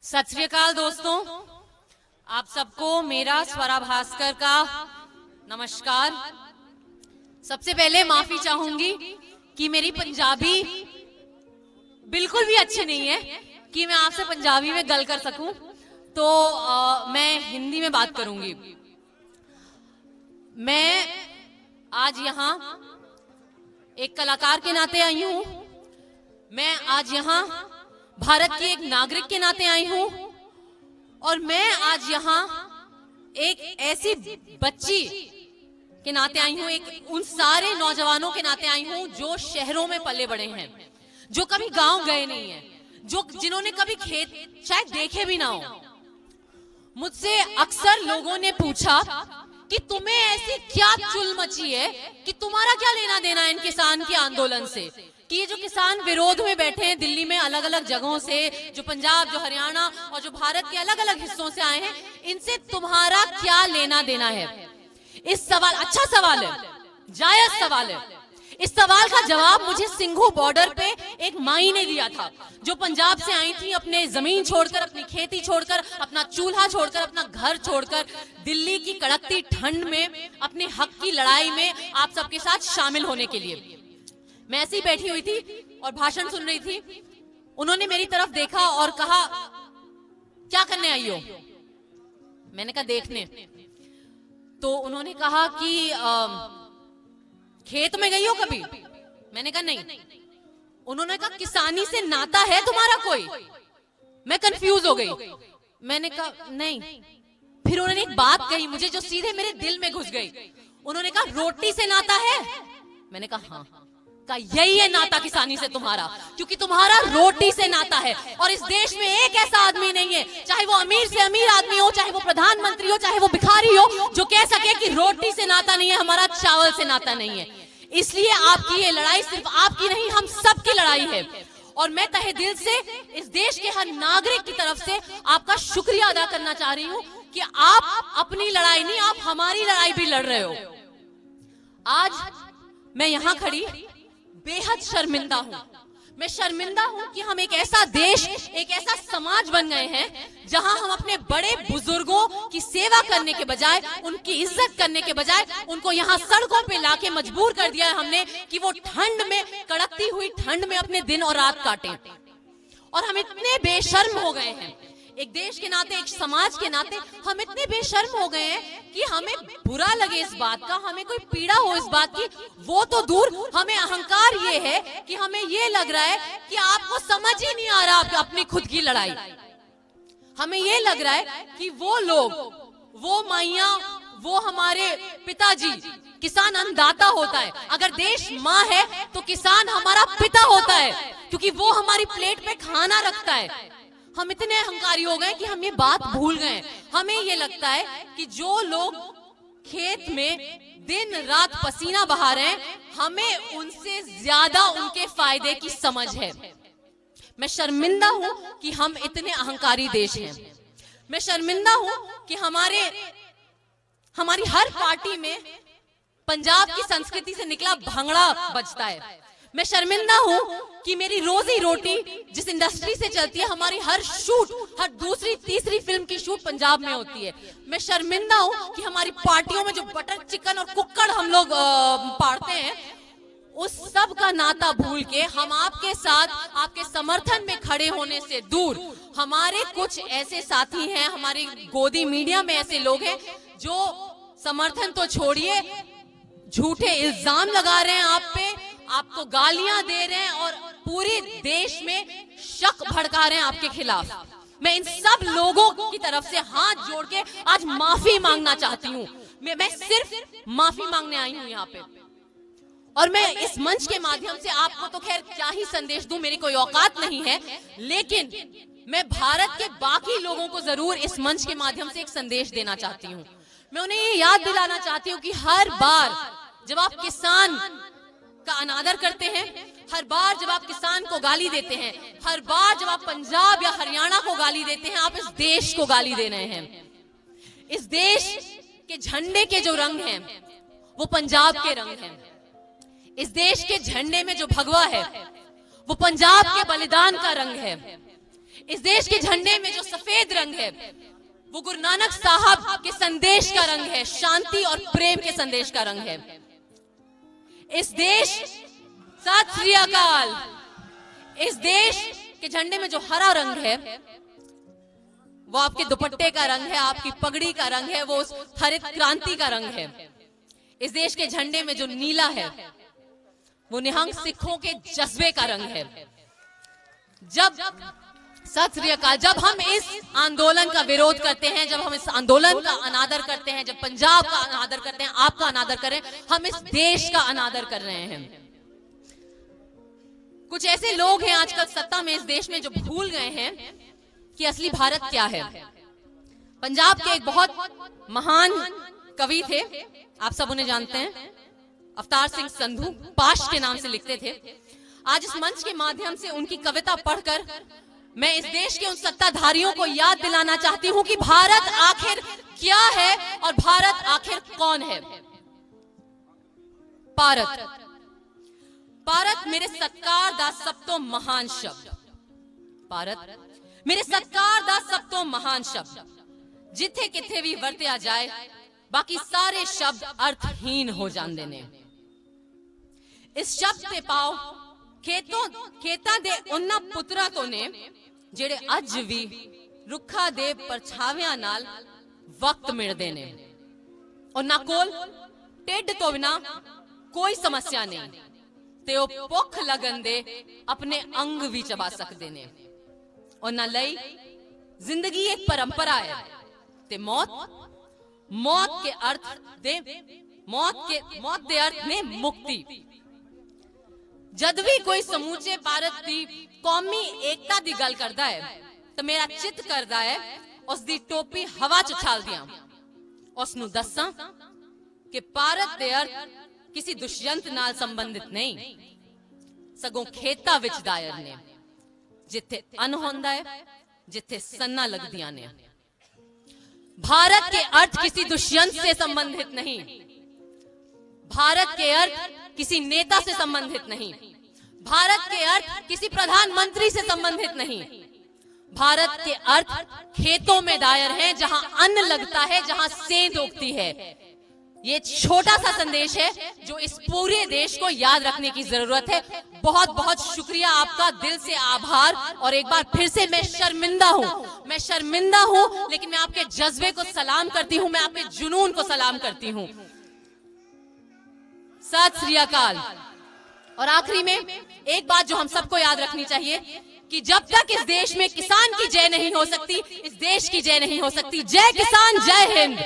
सत श्री अकाल दोस्तों, आप सबको मेरा स्वरा भास्कर का नमस्कार। सबसे पहले माफी चाहूंगी कि मेरी पंजाबी बिल्कुल भी अच्छी नहीं है कि मैं आपसे पंजाबी में गल कर सकूं, तो मैं हिंदी में बात करूंगी। मैं आज यहाँ एक कलाकार के नाते आई हूं, मैं आज यहाँ भारत की एक नागरिक के नाते आई हूं, और मैं आज यहाँ एक ऐसी बच्ची के नाते आई हूं, एक उन सारे नौजवानों के नाते आई हूं जो शहरों में पले बड़े हैं, जो कभी गांव गए नहीं हैं, जिन्होंने कभी खेत शायद देखे भी ना हो। मुझसे अक्सर लोगों ने पूछा कि तुम्हें ऐसी क्या चुल मची है कि तुम्हारा क्या लेना देना है इन किसान के आंदोलन से, कि ये जो किसान विरोध में बैठे हैं दिल्ली में अलग अलग जगहों से, जो पंजाब, जो हरियाणा और जो भारत के अलग अलग हिस्सों से आए हैं, इनसे तुम्हारा क्या लेना देना है। इस सवाल, अच्छा सवाल है, जायज सवाल है। इस सवाल का जवाब मुझे सिंघू बॉर्डर पे एक माई ने दिया था, जो पंजाब से आई थी, अपने जमीन छोड़कर, अपनी खेती छोड़कर, अपना चूल्हा छोड़कर, अपना घर छोड़कर, दिल्ली की कड़कती ठंड में अपने हक की लड़ाई में आप सबके साथ शामिल होने के लिए। मैं ऐसी बैठी हुई थी और भाषण सुन रही थी। उन्होंने मेरी तरफ देखा और कहा, क्या करने आई हो? मैंने कहा देखने। तो उन्होंने कहा कि खेत में गई हो कभी? मैंने कहा नहीं। उन्होंने कहा किसानी से नाता है तुम्हारा कोई? मैं कंफ्यूज हो गई। मैंने कहा नहीं। फिर उन्होंने एक बात कही मुझे जो सीधे मेरे दिल में घुस गई। उन्होंने कहा रोटी से नाता है? मैंने कहा हाँ। का यही है नाता किसानी से तुम्हारा, क्योंकि तुम्हारा रोटी से नाता है। और इस देश में एक ऐसा आदमी नहीं है, चाहे वो अमीर से अमीर आदमी हो, चाहे वो प्रधानमंत्री हो, चाहे वो भिखारी हो, जो कह सके कि रोटी से नाता नहीं है, हमारा चावल से नाता नहीं है। इसलिए आपकी ये लड़ाई सिर्फ आपकी नहीं, हम सबकी लड़ाई है। और मैं तहे दिल से इस देश के हर नागरिक की तरफ से आपका शुक्रिया अदा करना चाह रही हूं कि आप अपनी लड़ाई नहीं, आप हमारी लड़ाई भी लड़ रहे हो। आज मैं यहां खड़ी बेहद शर्मिंदा हूं। मैं शर्मिंदा हूं कि हम एक ऐसा देश, एक ऐसा समाज बन गए हैं जहां हम अपने बड़े बुजुर्गों की सेवा करने के बजाय, उनकी इज्जत करने के बजाय, उनको यहां सड़कों पे लाके मजबूर कर दिया है हमने कि वो ठंड में, कड़कती हुई ठंड में अपने दिन और रात काटें। और हम इतने बेशर्म हो गए हैं, एक देश के नाते, एक समाज के नाते हम इतने बेशर्म हो गए हैं कि हमें बुरा लगे इस बात का, हमें कोई पीड़ा हो इस बात की, वो तो दूर, हमें अहंकार ये है कि हमें ये लग रहा है कि आपको समझ ही नहीं आ रहा अपनी खुद की लड़ाई। हमें ये लग रहा है कि वो लोग, वो माइया, वो हमारे पिताजी, किसान अन्नदाता होता है। अगर देश माँ है तो किसान हमारा पिता होता है, क्योंकि वो हमारी प्लेट पे खाना रखता है। हम इतने अहंकारी हो गए कि हम ये बात भूल गए। हमें ये लगता है कि जो लोग खेत में दिन रात पसीना बहा रहे हैं, हमें उनसे ज्यादा उनके फायदे की समझ है। मैं शर्मिंदा हूं कि हम इतने अहंकारी देश हैं। मैं शर्मिंदा हूं कि हमारी हर पार्टी में पंजाब की संस्कृति से निकला भंगड़ा बजता है। मैं शर्मिंदा हूं कि मेरी रोजी रोटी जिस इंडस्ट्री से चलती है, हमारी हर शूट, हर दूसरी तीसरी फिल्म की शूट पंजाब में होती है। मैं शर्मिंदा हूं कि हमारी पार्टियों में जो बटर चिकन और कुक्कड़ हम लोग पाड़ते हैं, उस सब का नाता भूल के हम आपके साथ, आपके समर्थन में खड़े होने से दूर, हमारे कुछ ऐसे साथी हैं, हमारे गोदी मीडिया में ऐसे लोग हैं जो समर्थन तो छोड़िए, झूठे इल्जाम लगा रहे हैं आप पे, आपको गालियां दे रहे हैं और पूरे देश में शक भड़का रहे हैं आपके खिलाफ। मैं इन सब लोगों की तरफ से हाथ जोड़ के आज माफी मांगना चाहती हूँ। मैं सिर्फ माफी मांगने आई हूँ यहाँ पे। और मैं इस मंच के माध्यम से आपको तो खैर क्या ही संदेश दूं, मेरी कोई औकात नहीं है, लेकिन मैं भारत के बाकी लोगों को जरूर इस मंच के माध्यम से एक संदेश देना चाहती हूँ। मैं उन्हें ये याद दिलाना चाहती हूँ कि हर बार जब आप किसान का अनादर करते हैं, हर बार जब आप किसान को गाली देते हैं, हर बार जब आप पंजाब या हरियाणा को गाली देते हैं, आप इस देश को गाली दे रहे हैं। इस देश के झंडे के जो रंग हैं वो पंजाब के रंग हैं। इस देश के झंडे में जो भगवा है वो पंजाब के बलिदान का रंग है। इस देश के झंडे में जो सफेद रंग है वो गुरु नानक साहब के संदेश का रंग है, शांति और प्रेम के संदेश का रंग है। इस देश, सत श्री अकाल, इस देश के झंडे में जो हरा रंग है वो आपके दुपट्टे का रंग है, आपकी पगड़ी का रंग है, वो उस हरित क्रांति का रंग है। इस देश के झंडे में जो नीला है वो निहंग सिखों के जज्बे का रंग है। जब सत श्री अकाल, जब हम इस आंदोलन का विरोध करते हैं, जब हम इस आंदोलन का अनादर करते हैं, जब पंजाब का अनादर करते हैं, आपका अनादर कर रहे हैं, हम इस देश का अनादर कर रहे हैं। कुछ ऐसे लोग हैं आजकल सत्ता में इस देश में जो भूल गए हैं कि असली भारत क्या है। पंजाब के एक बहुत महान कवि थे, आप सब उन्हें जानते हैं, अवतार सिंह संधू, पाश के नाम से लिखते थे। आज इस मंच के माध्यम से उनकी कविता पढ़कर मैं इस देश के उन सत्ताधारियों को याद दिलाना चाहती हूं कि भारत आखिर क्या है और भारत आखिर कौन है। भारत, भारत मेरे सत्कार दा सब तो महान शब्द, भारत मेरे सत्कार दा सब तो महान शब्द, जिथे किथे भी वरत्या जाए बाकी सारे शब्द अर्थहीन हो जाते ने। इस शब्द ते पाओ खेतां दे उन्ना पुत्रा तो ने ਜਿਹੜੇ ਅੱਜ ਵੀ ਰੁੱਖਾਂ ਦੇ ਪਰਛਾਵਿਆਂ ਨਾਲ ਵਕਤ ਮਿਲਦੇ ਨੇ। ਉਹਨਾਂ ਕੋਲ ਢਿੱਡ ਤੋਂ ਬਿਨਾ ਕੋਈ ਸਮੱਸਿਆ ਨਹੀਂ ਤੇ ਉਹ ਭੁੱਖ ਲੱਗਣ ਦੇ ਆਪਣੇ ਅੰਗ ਵੀ ਚਬਾ ਸਕਦੇ ਨੇ। ਉਹਨਾਂ ਲਈ ਜ਼ਿੰਦਗੀ ਇੱਕ ਪਰੰਪਰਾ ਹੈ ਤੇ मौत के अर्थ ने मुक्ति। जद भी कोई समूचे भारत की कौमी एकता की गल करता है तो मेरा चित करता है उसकी टोपी हवा च उछाल दिया, उसनू दसा कि भारत के अर्थ किसी दुष्यंत नाल संबंधित नहीं, सगों खेता विच दायर ने, जिथे अन्न होंदा है, जिथे सन्ना लगदियां ने। भारत के अर्थ किसी दुष्यंत से संबंधित नहीं, भारत के अर्थ किसी नेता से संबंधित नहीं, भारत के अर्थ किसी प्रधानमंत्री से संबंधित नहीं। भारत के अर्थ खेतों में दायर हैं, जहां अन्न लगता है, जहां सेंध उगती है। ये छोटा सा संदेश है जो इस पूरे देश को याद रखने की जरूरत है। बहुत बहुत शुक्रिया आपका, दिल से आभार। और एक बार फिर से मैं शर्मिंदा हूं, लेकिन मैं आपके जज्बे को सलाम करती हूं, मैं आपके जुनून को सलाम करती हूं। सत श्री अकाल। और आखिरी में एक बात जो हम सबको याद रखनी चाहिए कि जब तक इस देश में किसान की जय नहीं हो सकती, इस देश की जय नहीं हो सकती। जय किसान, जय हिंद।